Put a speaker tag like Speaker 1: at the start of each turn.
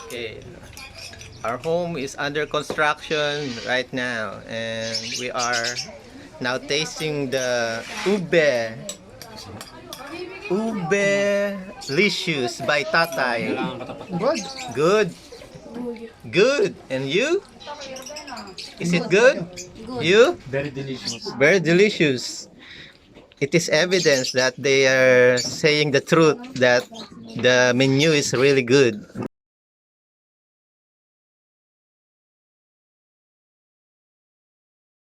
Speaker 1: Okay. Our home is under construction right now, and we are now tasting the ube by Tatay.
Speaker 2: Good.
Speaker 1: Good, good. And you? Is it good? You?
Speaker 2: Very delicious.
Speaker 1: Very delicious. It is evidence that they are saying the truth, that the menu is really good.